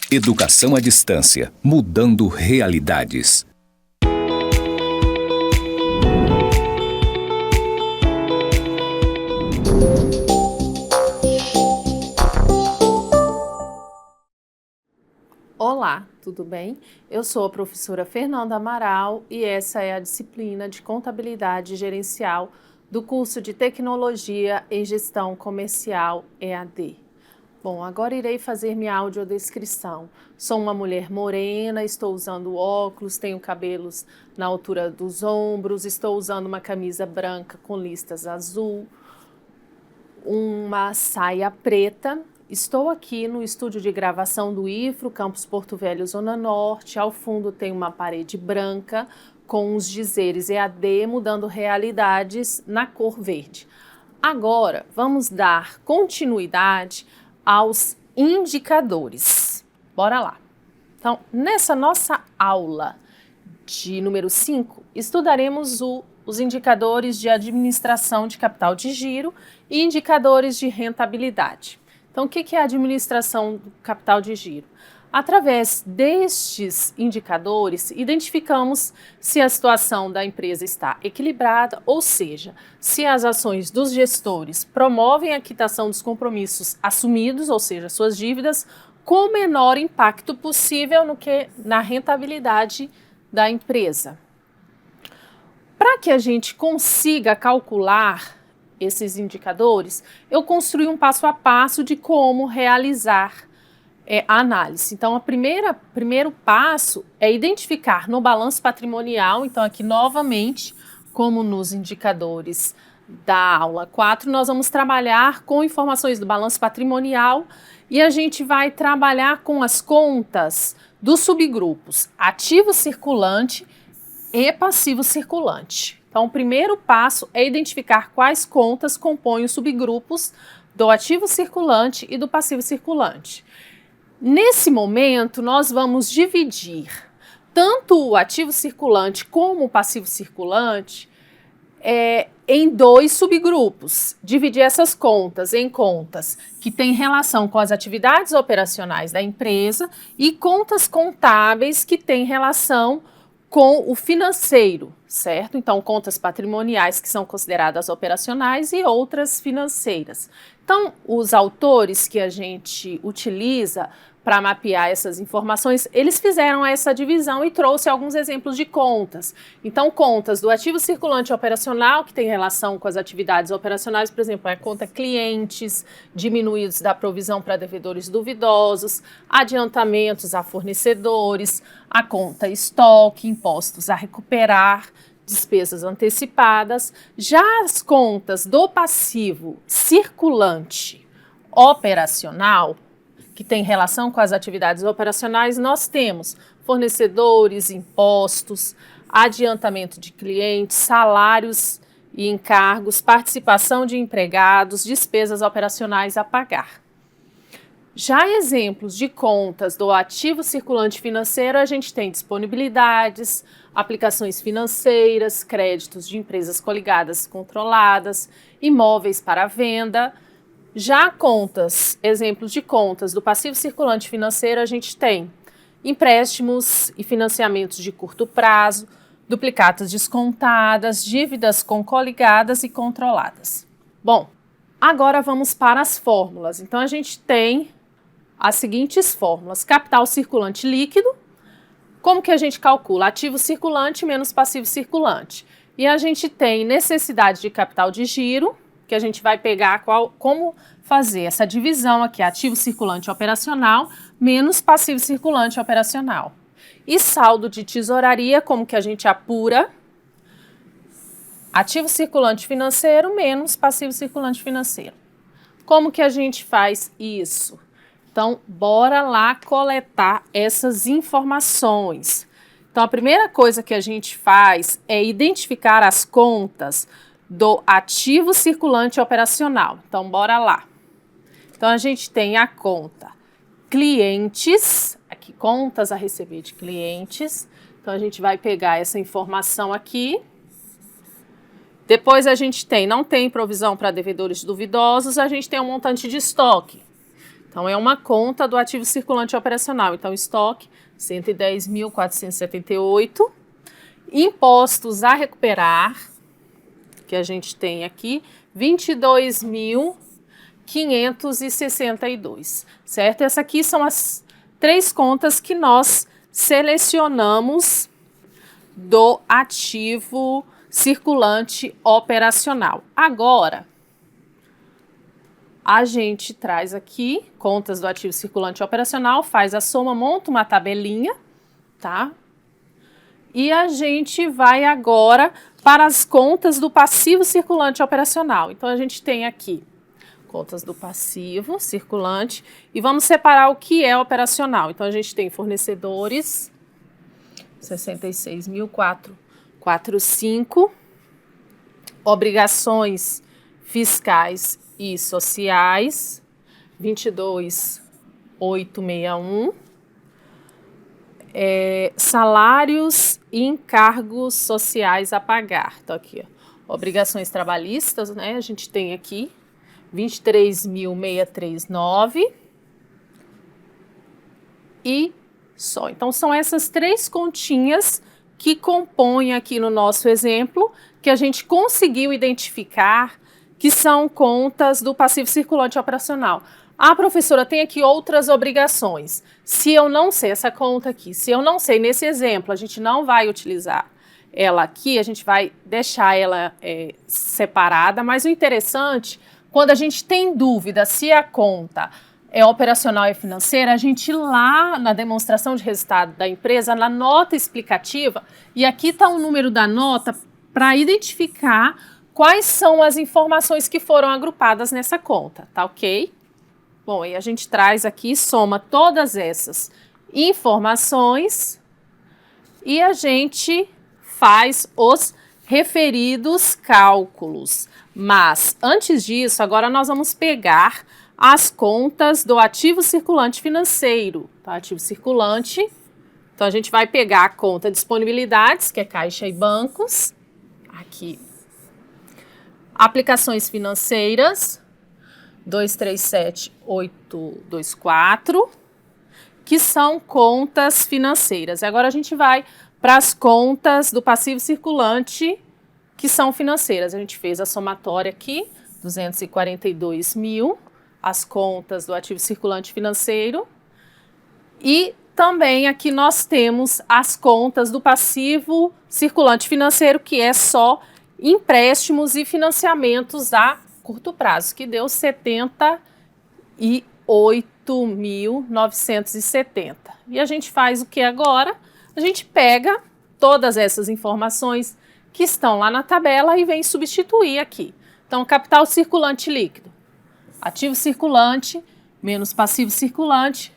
Educação à distância, mudando realidades. Olá, tudo bem? Eu sou a professora Fernanda Amaral e essa é a disciplina de Contabilidade Gerencial do curso de Tecnologia em Gestão Comercial EAD. Bom, agora irei fazer minha audiodescrição. Sou uma mulher morena, estou usando óculos, tenho cabelos na altura dos ombros, estou usando uma camisa branca com listas azul, uma saia preta. Estou aqui no estúdio de gravação do IFRO, Campus Porto Velho, Zona Norte. Ao fundo tem uma parede branca com os dizeres EAD mudando realidades na cor verde. Agora, vamos dar continuidade aos indicadores. Bora lá. Então, nessa nossa aula de número 5, estudaremos os indicadores de administração de capital de giro e indicadores de rentabilidade. Então, o que é a administração do capital de giro? Através destes indicadores, identificamos se a situação da empresa está equilibrada, ou seja, se as ações dos gestores promovem a quitação dos compromissos assumidos, ou seja, suas dívidas, com o menor impacto possível na rentabilidade da empresa. Para que a gente consiga calcular esses indicadores, eu construí um passo a passo de como realizar a análise. Então, o primeiro passo é identificar no balanço patrimonial. Então, aqui novamente, como nos indicadores da aula 4, nós vamos trabalhar com informações do balanço patrimonial e a gente vai trabalhar com as contas dos subgrupos ativo circulante e passivo circulante. Então, o primeiro passo é identificar quais contas compõem os subgrupos do ativo circulante e do passivo circulante. Nesse momento, nós vamos dividir tanto o ativo circulante como o passivo circulante em dois subgrupos. Dividir essas contas em contas que têm relação com as atividades operacionais da empresa e contas contábeis que têm relação com o financeiro, certo? Então, contas patrimoniais que são consideradas operacionais e outras financeiras. Então, os autores que a gente utiliza para mapear essas informações, eles fizeram essa divisão e trouxe alguns exemplos de contas. Então, contas do ativo circulante operacional, que tem relação com as atividades operacionais, por exemplo, a conta clientes, diminuídos da provisão para devedores duvidosos, adiantamentos a fornecedores, a conta estoque, impostos a recuperar, despesas antecipadas. Já as contas do passivo circulante operacional, que tem relação com as atividades operacionais, nós temos fornecedores, impostos, adiantamento de clientes, salários e encargos, participação de empregados, despesas operacionais a pagar. Já exemplos de contas do ativo circulante financeiro, a gente tem disponibilidades, aplicações financeiras, créditos de empresas coligadas controladas, imóveis para venda. Já contas, exemplos de contas do passivo circulante financeiro, a gente tem empréstimos e financiamentos de curto prazo, duplicatas descontadas, dívidas com coligadas e controladas. Bom, agora vamos para as fórmulas. Então, a gente tem as seguintes fórmulas: capital circulante líquido. Como que a gente calcula? Ativo circulante menos passivo circulante. E a gente tem necessidade de capital de giro, que a gente vai pegar como fazer essa divisão aqui, ativo circulante operacional menos passivo circulante operacional. E saldo de tesouraria, como que a gente apura? Ativo circulante financeiro menos passivo circulante financeiro. Como que a gente faz isso? Então, bora lá coletar essas informações. Então, a primeira coisa que a gente faz é identificar as contas do ativo circulante operacional. Então, bora lá. Então, a gente tem a conta clientes, aqui contas a receber de clientes. Então, a gente vai pegar essa informação aqui. Depois a gente não tem provisão para devedores duvidosos, a gente tem um montante de estoque. Então, é uma conta do ativo circulante operacional. Então, estoque, 110.478. Impostos a recuperar, que a gente tem aqui, 22.562, certo? Essas aqui são as 3 contas que nós selecionamos do ativo circulante operacional. Agora, a gente traz aqui contas do ativo circulante operacional, faz a soma, monta uma tabelinha, tá? E a gente vai agora para as contas do passivo circulante operacional. Então, a gente tem aqui contas do passivo circulante e vamos separar o que é operacional. Então, a gente tem fornecedores, 66.445, obrigações fiscais e sociais, 22.861, salários e encargos sociais a pagar. Então, aqui, ó, obrigações trabalhistas, né? A gente tem aqui 23.639 e só. Então, são essas 3 continhas que compõem aqui no nosso exemplo, que a gente conseguiu identificar que são contas do passivo circulante operacional. A professora tem aqui outras obrigações. Se eu não sei essa conta aqui, se eu não sei nesse exemplo, a gente não vai utilizar ela aqui, a gente vai deixar ela separada, mas o interessante, quando a gente tem dúvida se a conta é operacional e financeira, a gente lá na demonstração de resultado da empresa, na nota explicativa, e aqui está o número da nota para identificar quais são as informações que foram agrupadas nessa conta, tá ok? Bom, e a gente traz aqui, soma todas essas informações e a gente faz os referidos cálculos. Mas, antes disso, agora nós vamos pegar as contas do ativo circulante financeiro, tá? Ativo circulante. Então, a gente vai pegar a conta disponibilidades, que é caixa e bancos. Aqui. Aplicações financeiras, 237.824, que são contas financeiras. Agora a gente vai para as contas do passivo circulante, que são financeiras. A gente fez a somatória aqui, 242 mil, as contas do ativo circulante financeiro. E também aqui nós temos as contas do passivo circulante financeiro, que é só empréstimos e financiamentos a curto prazo, que deu 78.970. E a gente faz o que agora? A gente pega todas essas informações que estão lá na tabela e vem substituir aqui. Então, capital circulante líquido, ativo circulante menos passivo circulante,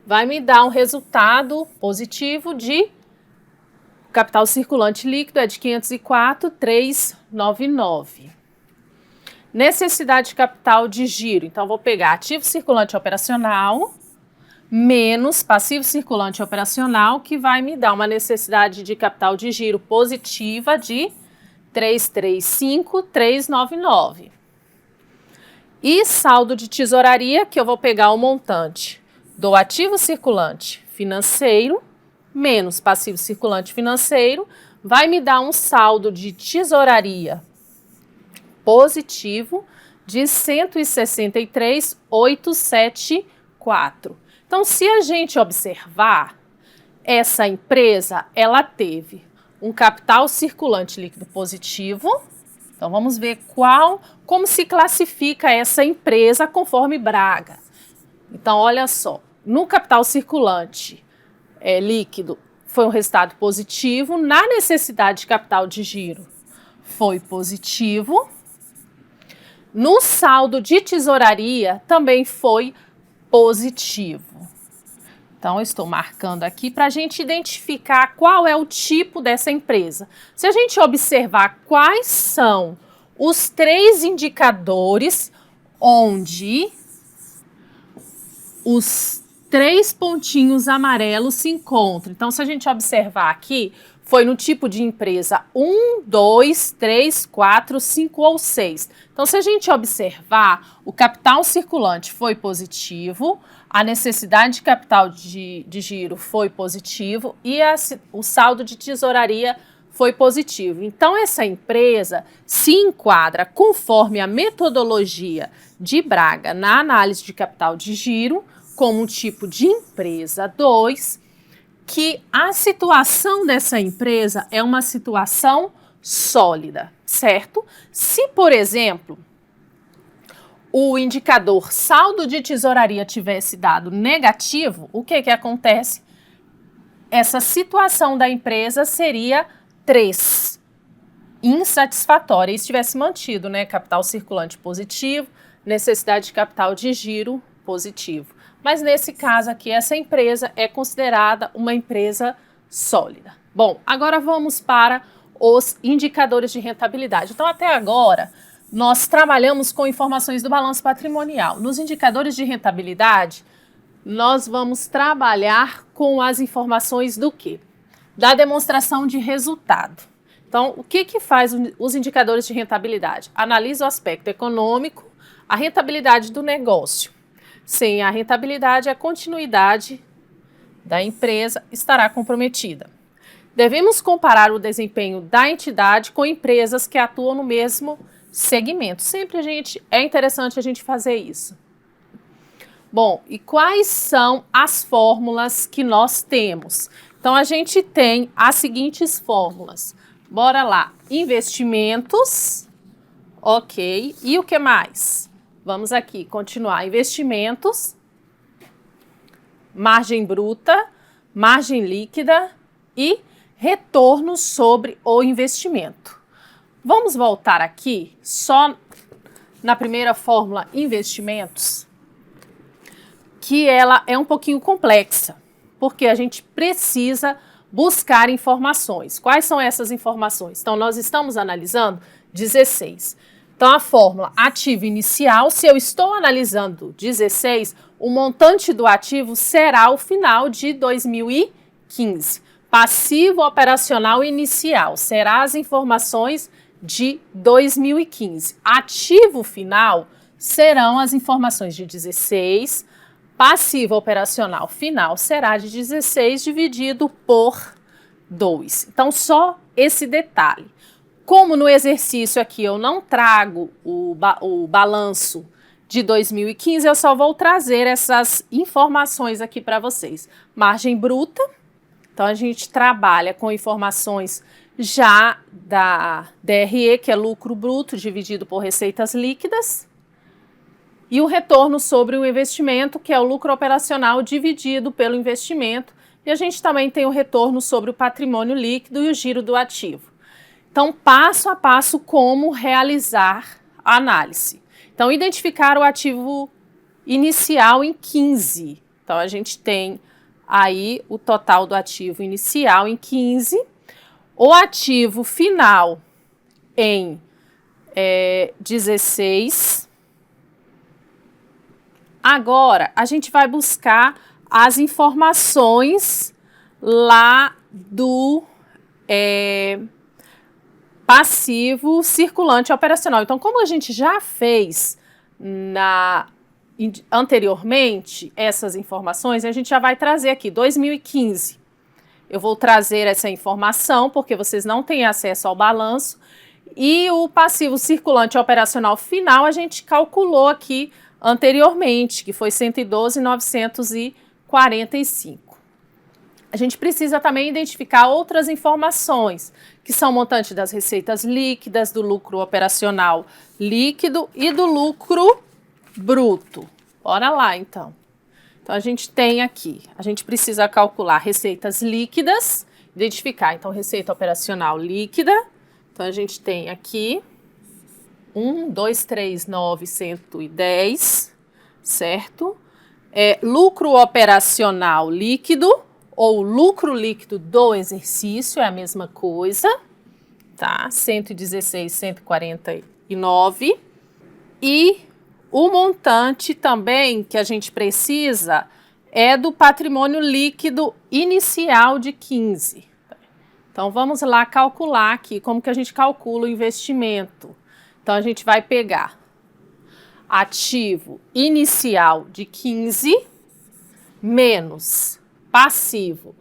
vai me dar um resultado positivo de capital circulante líquido é de 504.399. Necessidade de capital de giro. Então, vou pegar ativo circulante operacional menos passivo circulante operacional, que vai me dar uma necessidade de capital de giro positiva de 335.399. E saldo de tesouraria, que eu vou pegar o montante do ativo circulante financeiro menos passivo circulante financeiro, vai me dar um saldo de tesouraria positivo de 163.874. Então, se a gente observar, essa empresa, ela teve um capital circulante líquido positivo. Então, vamos ver como se classifica essa empresa conforme Braga. Então, olha só, no capital circulante líquido foi um resultado positivo, na necessidade de capital de giro foi positivo, no saldo de tesouraria também foi positivo. Então, eu estou marcando aqui para a gente identificar qual é o tipo dessa empresa. Se a gente observar quais são os 3 indicadores onde os 3 pontinhos amarelos se encontram. Então, se a gente observar aqui, foi no tipo de empresa 1, 2, 3, 4, 5 ou 6. Então, se a gente observar, o capital circulante foi positivo, a necessidade de capital de giro foi positivo e o saldo de tesouraria foi positivo. Então, essa empresa se enquadra conforme a metodologia de Braga na análise de capital de giro, como um tipo de empresa 2, que a situação dessa empresa é uma situação sólida, certo? Se, por exemplo, o indicador saldo de tesouraria tivesse dado negativo, o que acontece? Essa situação da empresa seria 3, insatisfatória, e se tivesse mantido, né, capital circulante positivo, necessidade de capital de giro positivo. Mas nesse caso aqui, essa empresa é considerada uma empresa sólida. Bom, agora vamos para os indicadores de rentabilidade. Então, até agora, nós trabalhamos com informações do balanço patrimonial. Nos indicadores de rentabilidade, nós vamos trabalhar com as informações do quê? Da demonstração de resultado. Então, o que faz os indicadores de rentabilidade? Analisa o aspecto econômico, a rentabilidade do negócio. Sem a rentabilidade, a continuidade da empresa estará comprometida. Devemos comparar o desempenho da entidade com empresas que atuam no mesmo segmento. Sempre é interessante a gente fazer isso. Bom, e quais são as fórmulas que nós temos? Então, a gente tem as seguintes fórmulas. Bora lá. Investimentos. Ok. E o que mais? Vamos aqui continuar. Investimentos, margem bruta, margem líquida e retorno sobre o investimento. Vamos voltar aqui só na primeira fórmula, investimentos, que ela é um pouquinho complexa, porque a gente precisa buscar informações. Quais são essas informações? Então, nós estamos analisando 16. Então, a fórmula ativo inicial, se eu estou analisando 16, o montante do ativo será o final de 2015. Passivo operacional inicial será as informações de 2015. Ativo final serão as informações de 16. Passivo operacional final será de 16 dividido por 2. Então, só esse detalhe. Como no exercício aqui eu não trago o balanço de 2015, eu só vou trazer essas informações aqui para vocês. Margem bruta, então a gente trabalha com informações já da DRE, que é lucro bruto dividido por receitas líquidas, e o retorno sobre o investimento, que é o lucro operacional dividido pelo investimento, e a gente também tem o retorno sobre o patrimônio líquido e o giro do ativo. Então, passo a passo, como realizar a análise. Então, identificar o ativo inicial em 15. Então, a gente tem aí o total do ativo inicial em 15. O ativo final em 16. Agora, a gente vai buscar as informações lá do passivo circulante operacional. Então, como a gente já fez anteriormente essas informações, a gente já vai trazer aqui 2015. Eu vou trazer essa informação porque vocês não têm acesso ao balanço. E o passivo circulante operacional final a gente calculou aqui anteriormente, que foi 112.945. A gente precisa também identificar outras informações, que são o montante das receitas líquidas, do lucro operacional líquido e do lucro bruto. Bora lá, então. Então, a gente tem aqui, a gente precisa calcular receitas líquidas, identificar, então, receita operacional líquida. Então, a gente tem aqui 1.239.110, certo? Lucro operacional líquido, ou lucro líquido do exercício, é a mesma coisa, tá? 116.149. E o montante também que a gente precisa é do patrimônio líquido inicial de 15. Então, vamos lá calcular aqui como que a gente calcula o investimento. Então, a gente vai pegar ativo inicial de 15 menos passivo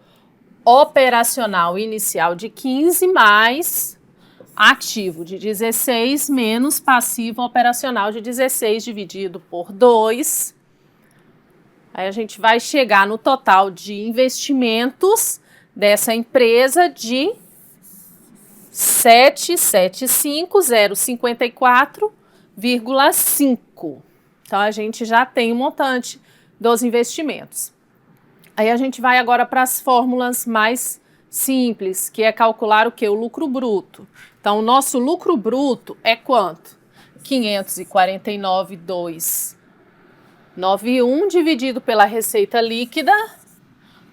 operacional inicial de 15 mais ativo de 16 menos passivo operacional de 16 dividido por 2. Aí a gente vai chegar no total de investimentos dessa empresa de 775.054,5. Então, a gente já tem o montante dos investimentos. Aí a gente vai agora para as fórmulas mais simples, que é calcular o quê? O lucro bruto. Então, o nosso lucro bruto é quanto? 549.291 dividido pela receita líquida,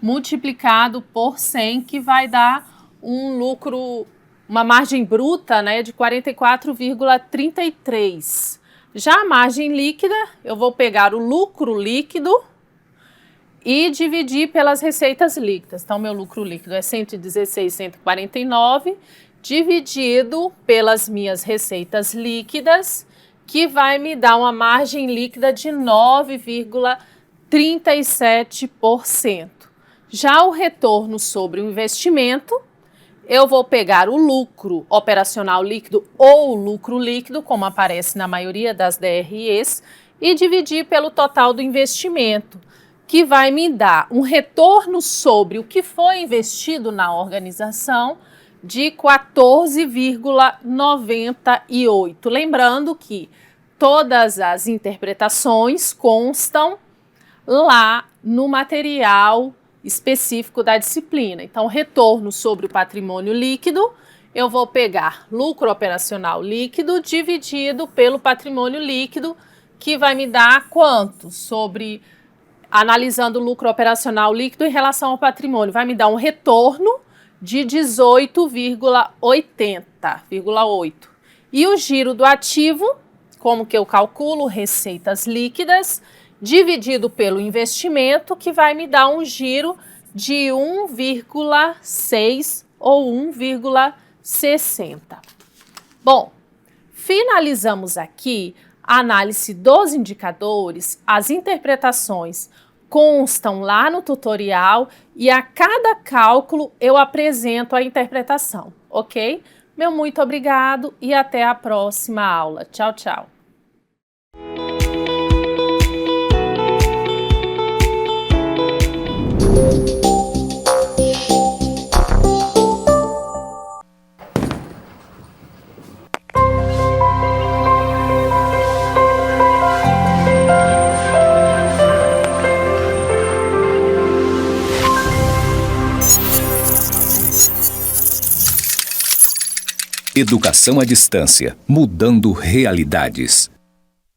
multiplicado por 100, que vai dar um lucro, uma margem bruta, né, de 44,33. Já a margem líquida, eu vou pegar o lucro líquido e dividir pelas receitas líquidas. Então, meu lucro líquido é 116.149 dividido pelas minhas receitas líquidas, que vai me dar uma margem líquida de 9,37%. Já o retorno sobre o investimento, eu vou pegar o lucro operacional líquido ou lucro líquido, como aparece na maioria das DREs, e dividir pelo total do investimento, que vai me dar um retorno sobre o que foi investido na organização de 14,98. Lembrando que todas as interpretações constam lá no material específico da disciplina. Então, retorno sobre o patrimônio líquido, eu vou pegar lucro operacional líquido dividido pelo patrimônio líquido, que vai me dar quanto? Analisando o lucro operacional líquido em relação ao patrimônio, vai me dar um retorno de 18,8. E o giro do ativo, como que eu calculo? Receitas líquidas dividido pelo investimento, que vai me dar um giro de 1,6 ou 1,60. Bom, finalizamos aqui a análise dos indicadores. As interpretações constam lá no tutorial e a cada cálculo eu apresento a interpretação, ok? Meu muito obrigado e até a próxima aula. Tchau, tchau. Educação à distância, mudando realidades.